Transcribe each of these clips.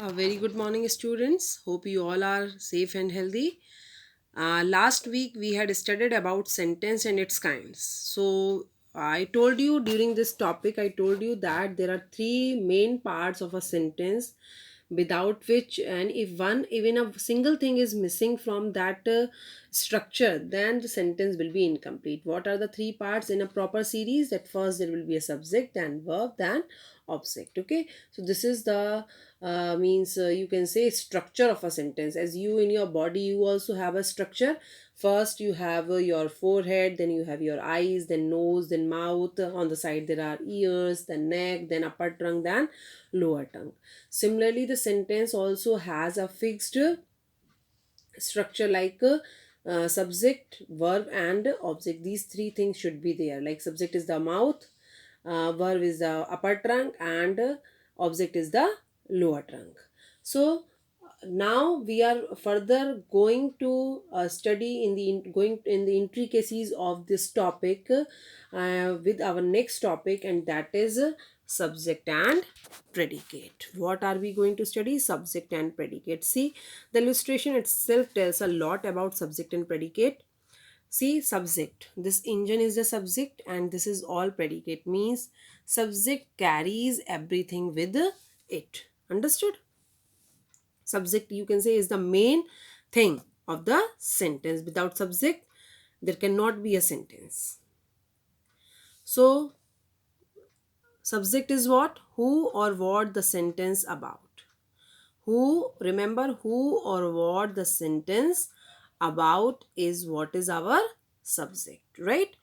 A very good morning, students. Hope you all are safe and healthy. Last week we had studied about sentence and its kinds. So I told you during this topic, I told you that there are three main parts of a sentence without which, and if one even a single thing is missing from that structure, then the sentence will be incomplete. What are the three parts in a proper series? That first there will be a subject, then verb, then object. Okay, so this is the means you can say structure of a sentence. As you in your body, you also have a structure. First you have your forehead, then you have your eyes, then nose, then mouth. On the side there are ears, then neck, then upper tongue, then lower tongue. Similarly, the sentence also has a fixed structure like subject, verb, and object. These three things should be there. Like subject is the mouth, verb is the upper trunk, and object is the lower trunk. So now we are further going to study in the going in the intricacies of this topic with our next topic, and that is subject and predicate. What are we going to study? Subject and predicate. See, the illustration itself tells a lot about subject and predicate. See, subject, this engine is the subject and this is all predicate, means subject carries everything with it. Understood? Subject, you can say, is the main thing of the sentence. Without subject there cannot be a sentence. So subject is what? Who or what the sentence about. Who, remember, who or what the sentence about is what is our subject, right?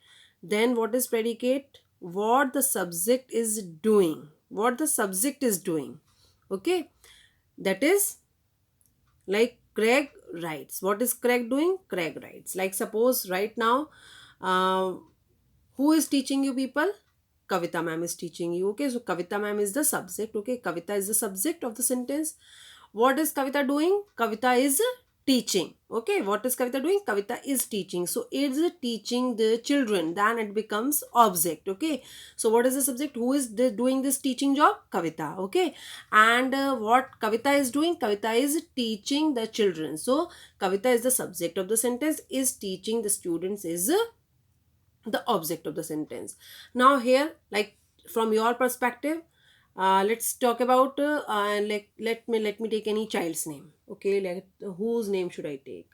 Then what is predicate? What the subject is doing. What the subject is doing. Okay, that is like Craig writes. What is Craig doing? Craig writes. Like suppose right now, uh, who is teaching you people? Kavita ma'am is teaching you. Okay, so Kavita ma'am is the subject. Okay, Kavita is the subject of the sentence. What is Kavita doing? Kavita is teaching. Okay, what is Kavita doing? Kavita is teaching. So it is teaching the children. Then it becomes object. Okay, so what is the subject? Who is doing this teaching job? Kavita. Okay, and what Kavita is doing? Kavita is teaching the children. So Kavita is the subject of the sentence. Is teaching the students is the object of the sentence. Now here, like from your perspective, let's talk about like let me take any child's name. Okay, like whose name should I take?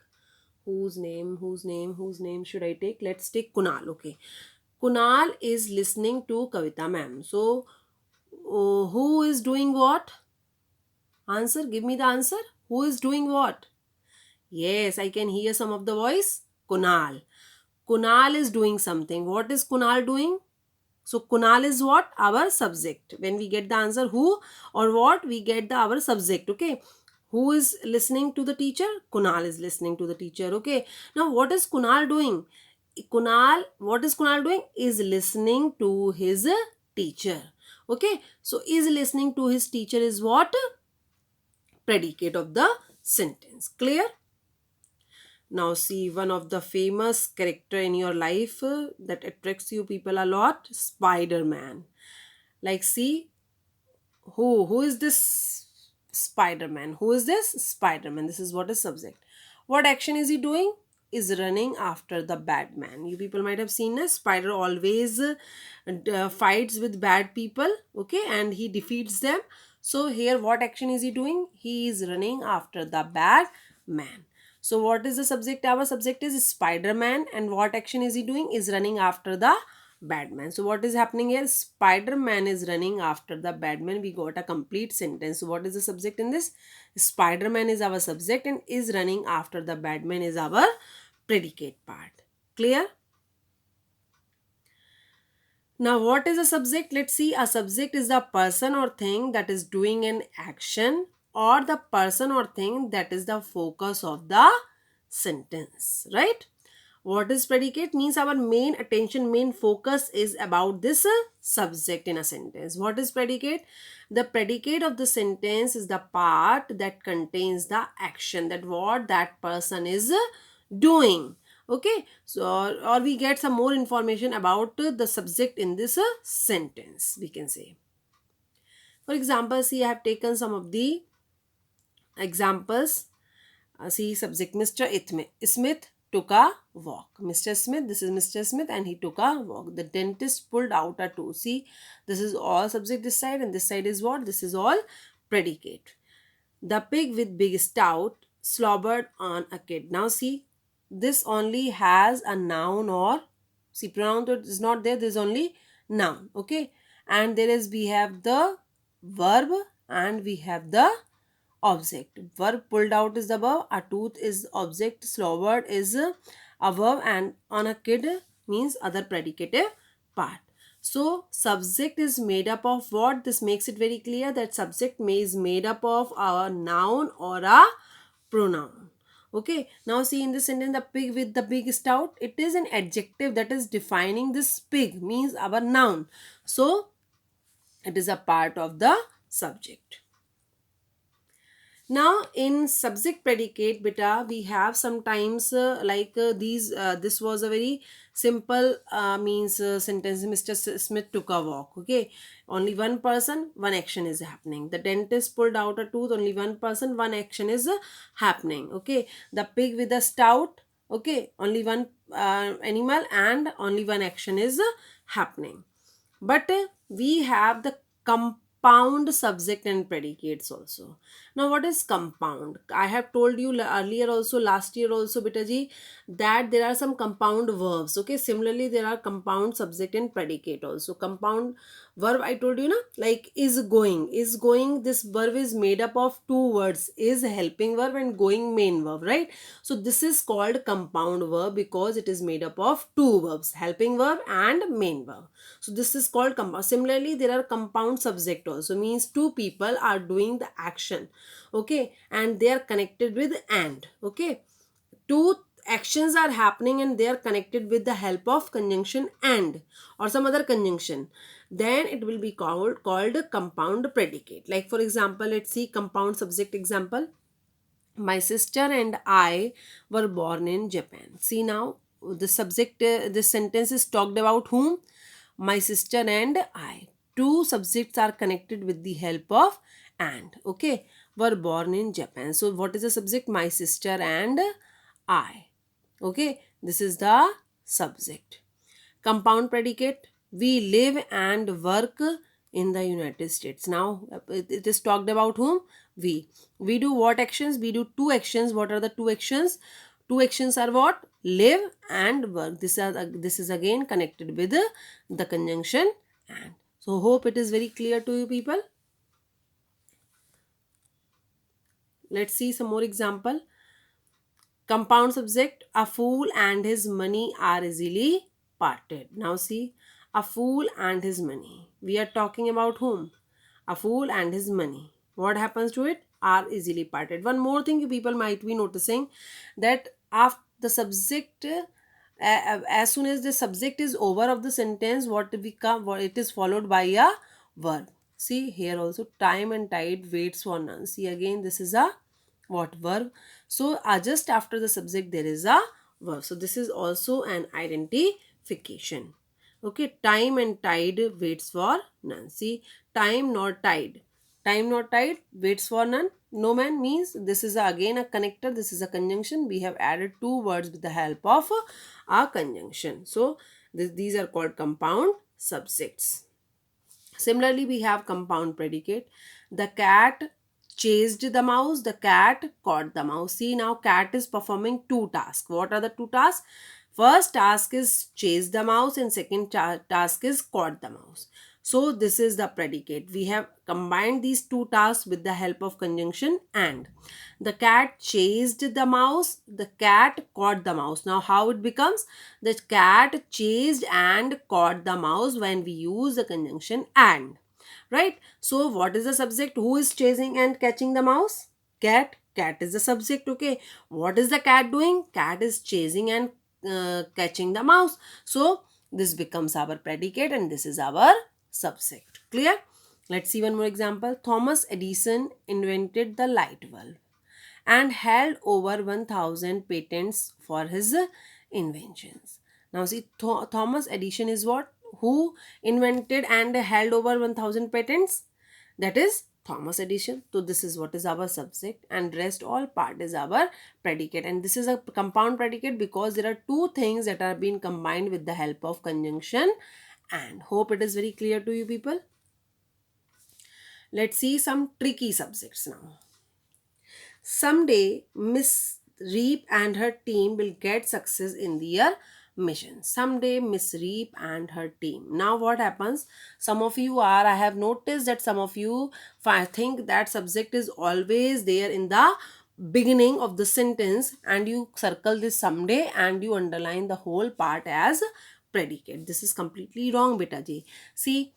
Whose name should I take? Let's take Kunal. Okay, Kunal is listening to Kavita ma'am. So who is doing what? Answer, give me the answer. Who is doing what? Yes, I can hear some of the voice. Kunal. Kunal is doing something. What is Kunal doing? So Kunal is what? Our subject. When we get the answer who or what, we get the our subject. Okay. Who is listening to the teacher? Kunal is listening to the teacher. Okay. Now what is Kunal doing? What is Kunal doing? Is listening to his teacher. Okay. So is listening to his teacher is what? Predicate of the sentence. Clear? Now see one of the famous character in your life that attracts you people a lot, Spider-Man. Like see, who is this Spider-Man? Who is this Spider-Man? This is what is subject. What action is he doing? Is running after the bad man. You people might have seen a spider always fights with bad people, okay, and he defeats them. So here what action is he doing? He is running after the bad man. So what is the subject? Our subject is Spider-Man, and what action is he doing? Is running after the Batman. So what is happening here? Spider-Man is running after the Batman. We got a complete sentence. So what is the subject in this? Spider-Man is our subject and is running after the Batman is our predicate part. Clear? Now what is a subject? Let's see. A subject is the person or thing that is doing an action, or the person or thing that is the focus of the sentence, right? What is predicate? Means our main attention, main focus is about this subject in a sentence. What is predicate? The predicate of the sentence is the part that contains the action, that what that person is doing. Okay, so or we get some more information about the subject in this sentence, we can say. For example, see, I have taken some of the Examples. See subject, Mr. Smith took a walk. Mr. Smith, this is Mr. Smith and he took a walk. The dentist pulled out a tooth. See, this is all subject this side, and this side is what? This is all predicate. The pig with big stout slobbered on a kid. Now see, this only has a noun, or see pronoun is not there, there's only noun. Okay. And there is, we have the verb and we have the object. Verb pulled out is the verb, a tooth is object, slobbered is a verb, and on a kid means other predicative part. So subject is made up of what? This makes it very clear that subject is made up of a noun or a pronoun. Okay, now see in this sentence, the pig with the big stout, it is an adjective that is defining this pig, means our noun. So it is a part of the subject. Now in subject predicate beta, we have sometimes this was a very simple means sentence. Mr. Smith took a walk. Okay, only one person, one action is happening. The dentist pulled out a tooth, only one person, one action is happening. Okay, the pig with a stout, okay, only one animal and only one action is happening. But we have the compound subject and predicates also. Now what is compound? I have told you earlier also, last year also betaji, that there are some compound verbs. Okay, similarly there are compound subject and predicate also. Compound verb, I told you na, like is going. Is going, this verb is made up of two words, is helping verb and going main verb, right? So this is called compound verb because it is made up of two verbs, helping verb and main verb. So this is called compound. Similarly there are compound subject also, means two people are doing the action. Okay, and they are connected with and. Okay, two actions are happening and they are connected with the help of conjunction and or some other conjunction, then it will be called compound predicate. Like for example, let's see compound subject example. My sister and I were born in Japan. See now the subject, this sentence is talked about whom? My sister and I. Two subjects are connected with the help of and. Okay, were born in Japan. So what is the subject? My sister and I. Okay, this is the subject. Compound predicate, we live and work in the United States. Now it is talked about whom? We do what actions? We do two actions. What are the two actions? Two actions are what? Live and work. This is again connected with the conjunction and. So hope it is very clear to you people. Let's see some more example. Compound subject, a fool and his money are easily parted. Now see, a fool and his money. We are talking about whom? A fool and his money. What happens to it? Are easily parted. One more thing you people might be noticing, that after the subject, as soon as the subject is over of the sentence, what it is followed by a verb. See here also, time and tide waits for none. See again, this is a what? Verb. So just after the subject there is a verb. So this is also an identification. Okay, time and tide waits for none. See, time nor tide. Time nor tide waits for none. No man means this is again a connector. This is a conjunction. We have added two words with the help of a conjunction. So these are called compound subjects. Similarly, we have compound predicate. The cat chased the mouse, the cat caught the mouse. See now, cat is performing two tasks. What are the two tasks? First task is chase the mouse and second task is caught the mouse. So this is the predicate. We have combined these two tasks with the help of conjunction and. The cat chased the mouse, the cat caught the mouse. Now how it becomes? The cat chased and caught the mouse when we use the conjunction and. Right? So what is the subject? Who is chasing and catching the mouse? Cat. Cat is the subject. Okay. What is the cat doing? Cat is chasing and catching the mouse. So this becomes our predicate and this is our subject. Clear? Let's see one more example. Thomas Edison invented the light bulb and held over 1000 patents for his inventions. Now see, Thomas Edison is what? Who invented and held over 1000 patents? That is Thomas Edison. So this is what is our subject, and rest all part is our predicate. And this is a compound predicate because there are two things that are being combined with the help of conjunction. And hope it is very clear to you people. Let's see some tricky subjects now. Someday, Miss Reep and her team will get success in their mission. Someday, Miss Reep and her team. Now, what happens? Some of you are, I have noticed that some of you think that subject is always there in the beginning of the sentence, and you circle this someday and you underline the whole part as predicate. This is completely wrong, beta ji. See,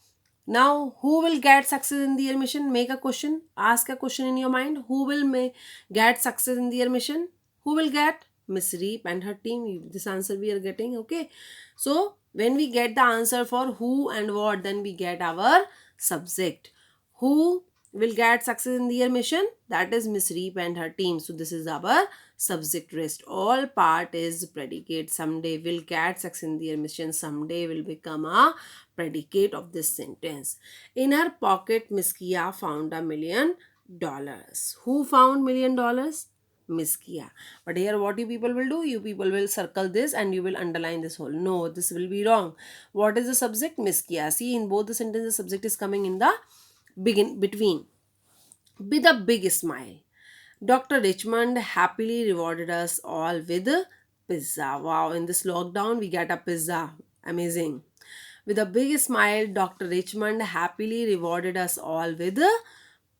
now, who will get success in their mission? Make a question. Ask a question in your mind. Who will get success in their mission? Who will get? Miss Reep and her team. This answer we are getting. Okay. So, when we get the answer for who and what, then we get our subject. Who will get success in their mission? That is Miss Reep and her team. So, this is our subject. Rest all part is predicate. Someday will get success in their mission. Someday will become a predicate of this sentence. In her pocket, Miss Kia found $1 million. Who found $1 million? Miss Kia. But here what you people will do? You people will circle this and you will underline this whole. No, this will be wrong. What is the subject? Miss Kia. See, in both the sentences, the subject is coming in the between. With a big smile, Dr. Richmond happily rewarded us all with pizza. Wow, in this lockdown, we get a pizza. Amazing. With a big smile, Dr. Richmond happily rewarded us all with a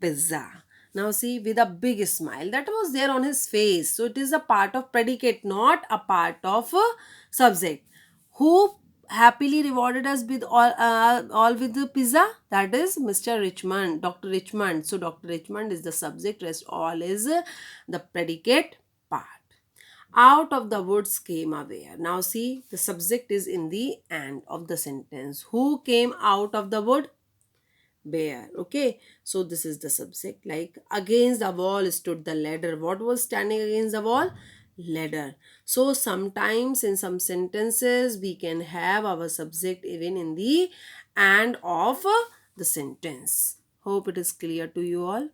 pizza. Now see, with a big smile, that was there on his face. So it is a part of predicate, not a part of subject. Who happily rewarded us with all with the pizza? That is Mr. Richmond, Dr. Richmond. So Dr. Richmond is the subject, rest all is the predicate part. Out of the woods came a bear. Now see, the subject is in the end of the sentence. Who came out of the wood? Bear. Okay, so this is the subject. Like, against the wall stood the ladder. What was standing against the wall? Ladder. So sometimes in some sentences we can have our subject even in the end of the sentence. Hope it is clear to you all.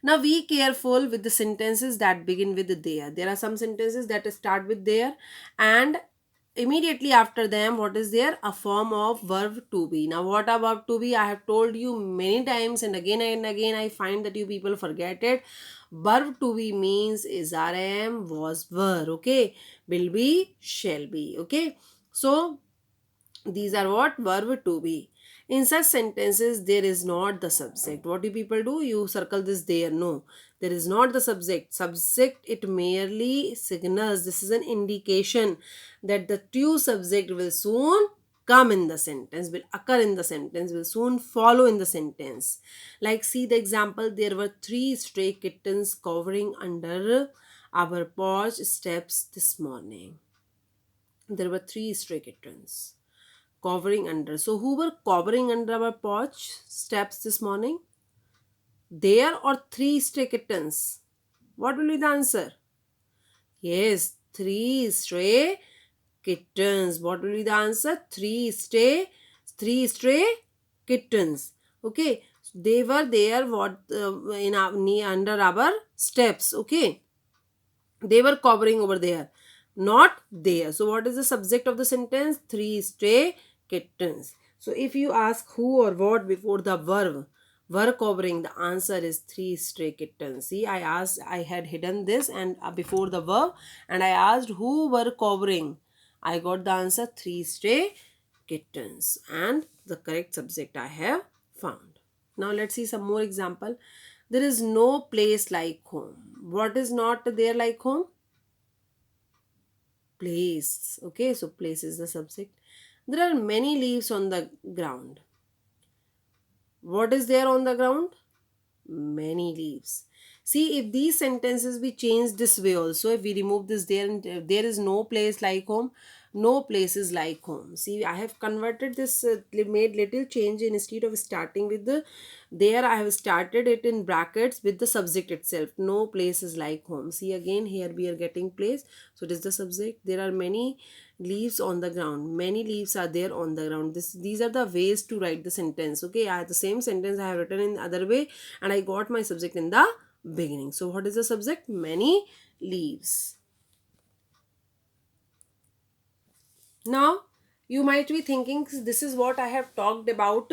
Now be careful with the sentences that begin with there. There are some sentences that start with there, and immediately after them, what is there? A form of verb to be. Now what a verb to be? I have told you many times, and again I find that you people forget it. Verb to be means is, rm, was, were. Okay, will be, shall be. Okay, so these are what? Verb to be. In such sentences, there is not the subject. What do people do? You circle this there. No, there is not the subject. Subject, it merely signals. This is an indication that the true subject will soon come in the sentence, will occur in the sentence, will soon follow in the sentence. Like, see the example. There were 3 stray kittens covering under our porch steps this morning. There were 3 stray kittens covering under. So who were covering under our porch steps this morning? There or 3 stray kittens? What will be the answer? Yes, 3 stray kittens. What will be the answer? 3 stray kittens. Okay, they were there under our steps. Okay, they were covering over there, not there. So what is the subject of the sentence? 3 stray kittens. So if you ask who or what before the verb, were covering, the answer is 3 stray kittens. See, I had hidden this and before the verb, and I asked who were covering. I got the answer 3 stray kittens, and the correct subject I have found. Now let's see some more example. There is no place like home. What is not there like home? Place. Okay, so place is the subject. There are many leaves on the ground. What is there on the ground? Many leaves. See, if these sentences we change this way also, if we remove this there and there is no place like home, No place is like home. See, I have converted this, made little change. Instead of starting with the there, I have started it in brackets with the subject itself. No place is like home. See, again here we are getting place. So it is the subject. There are many leaves on the ground. Many leaves are there on the ground. These are the ways to write the sentence. Okay, I have the same sentence I have written in other way, and I got my subject in the beginning. So what is the subject? Many leaves. Now, you might be thinking this is what I have talked about,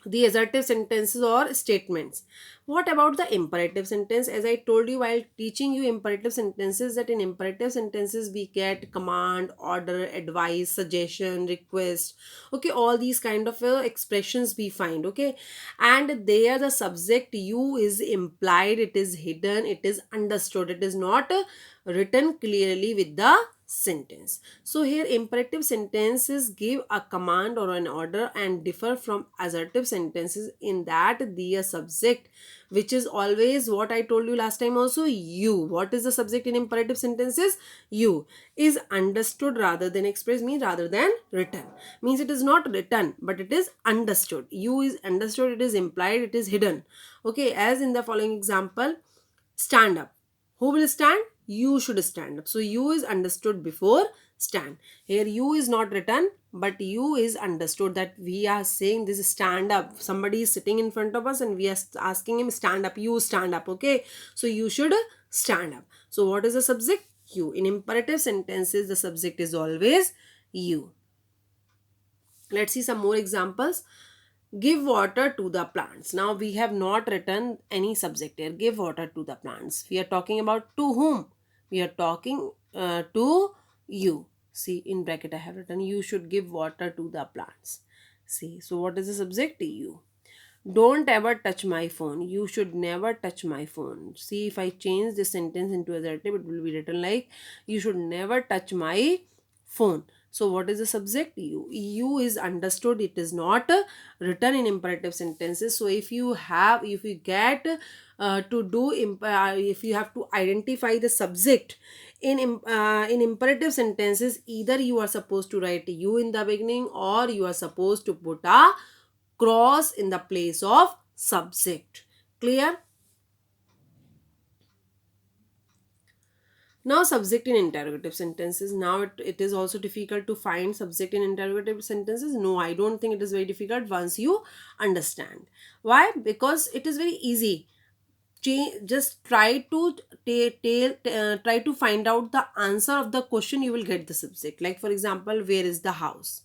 the assertive sentences or statements. What about the imperative sentence? As I told you while teaching you imperative sentences, that in imperative sentences we get command, order, advice, suggestion, request. Okay, all these kind of expressions we find. Okay, and there the subject you is implied, it is hidden, it is understood, it is not written clearly with the sentence. So here imperative sentences give a command or an order and differ from assertive sentences in that the subject, which is always what I told you last time also, you. What is the subject in imperative sentences? You. Is understood rather than expressed, means rather than written. Means it is not written but it is understood. You is understood, it is implied, it is hidden. Okay, as in the following example, stand up. Who will stand? You should stand up. So you is understood before stand. Here you is not written but you is understood, that we are saying this, stand up. Somebody is sitting in front of us and we are asking him stand up. You stand up. Okay, so you should stand up. So what is the subject? You. In imperative sentences the subject is always you. Let's see some more examples. Give water to the plants. Now we have not written any subject here. Give water to the plants. We are talking about to whom? We are talking to you. See, in bracket I have written you should give water to the plants. See, so what is the subject? You. Don't ever touch my phone. You should never touch my phone. See, if I change this sentence into assertive, it will be written like you should never touch my phone. So what is the subject? You. You is understood, it is not written in imperative sentences. So if you get to do if you have to identify the subject in imperative sentences, either you are supposed to write you in the beginning or you are supposed to put a cross in the place of subject. Clear? Now subject in interrogative sentences. Now it is also difficult to find subject in interrogative sentences. No, I don't think it is very difficult once you understand. Why? Because it is very easy. Just try to try to find out the answer of the question, you will get the subject. Like for example, where is the house?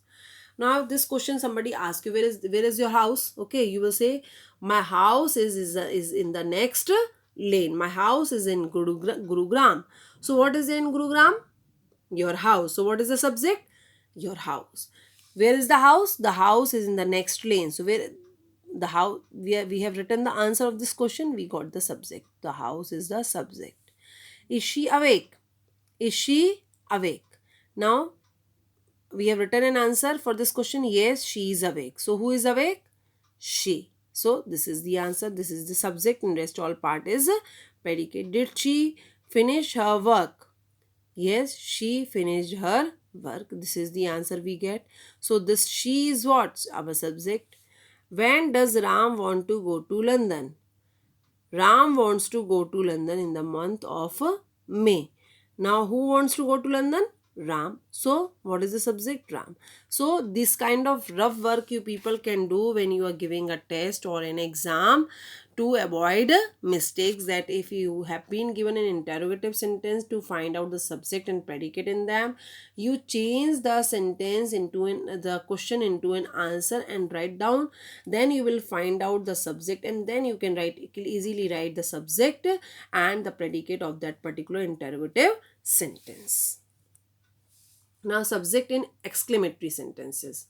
Now this question somebody asks you, where is your house? Okay, you will say my house is in the next lane. My house is in Gurugram. So what is in Gurugram? Your house. So what is the subject? Your house. Where is the house? The house is in the next lane. So where the house, we have written the answer of this question, we got the subject. The house is the subject. Is she awake? Is she awake? Now we have written an answer for this question. Yes, she is awake. So who is awake? She. So this is the answer, this is the subject, and rest all part is predicate. Did she finish her work? Yes, she finished her work. This is the answer we get. So this she is what? Our subject. When does Ram want to go to London? Ram wants to go to London in the month of May. Now, who wants to go to London? Ram. So, what is the subject? Ram. So, this kind of rough work you people can do when you are giving a test or an exam to avoid mistakes, that if you have been given an interrogative sentence, to find out the subject and predicate in them, you change the sentence into the question into an answer and write down. Then you will find out the subject, and then you can easily write the subject and the predicate of that particular interrogative sentence. Now subject in exclamatory sentences.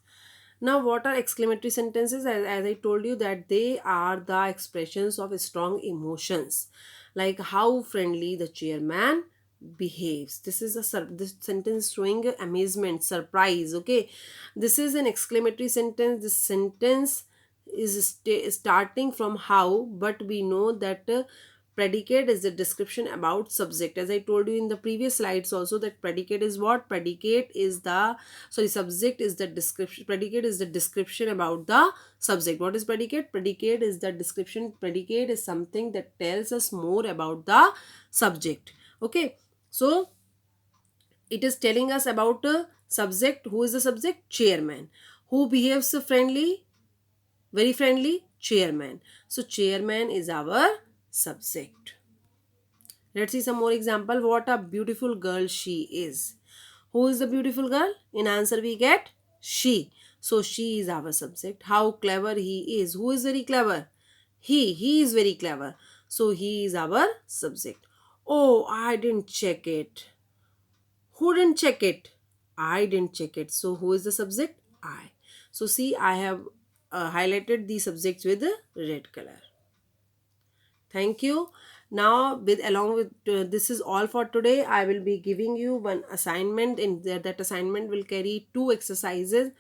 Now what are exclamatory sentences? As I told you, that they are the expressions of strong emotions, like how friendly the chairman behaves. This is this sentence showing amazement, surprise. Okay, this is an exclamatory sentence. This sentence is starting from how, but we know that predicate is the description about subject. As I told you in the previous slides also, that predicate is what? Predicate is the, sorry, subject is the description, predicate is the description about the subject. What is predicate? Predicate is the description. Predicate is something that tells us more about the subject. Okay, so it is telling us about a subject. Who is the subject? Chairman. Who behaves friendly? Very friendly? Chairman. So chairman is our subject. Let's see some more example. What a beautiful girl she is. Who is the beautiful girl? In answer we get she. So she is our subject. How clever he is. Who is very clever? He is very clever. So he is our subject. Oh, I didn't check it. Who didn't check it? I didn't check it. So who is the subject? I. So see, I have highlighted the subjects with a red color. Thank you. Now, with along with this is all for today. I will be giving you one assignment. In that assignment will carry two exercises.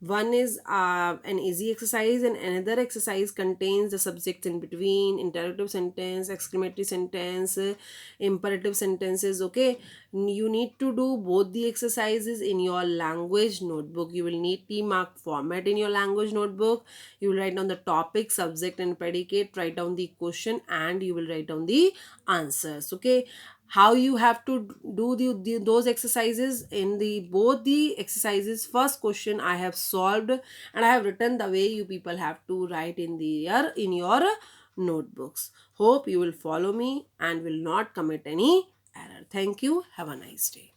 One is an easy exercise, and another exercise contains the subjects in between: interrogative sentence, exclamatory sentence, imperative sentences. Okay, you need to do both the exercises in your language notebook. You will need T-mark format in your language notebook. You will write down the topic, subject and predicate, write down the question, and you will write down the answers. Okay, how you have to do those exercises? In the both the exercises, first question I have solved and I have written the way you people have to write in your notebooks. Hope you will follow me and will not commit any error. Thank you. Have a nice day.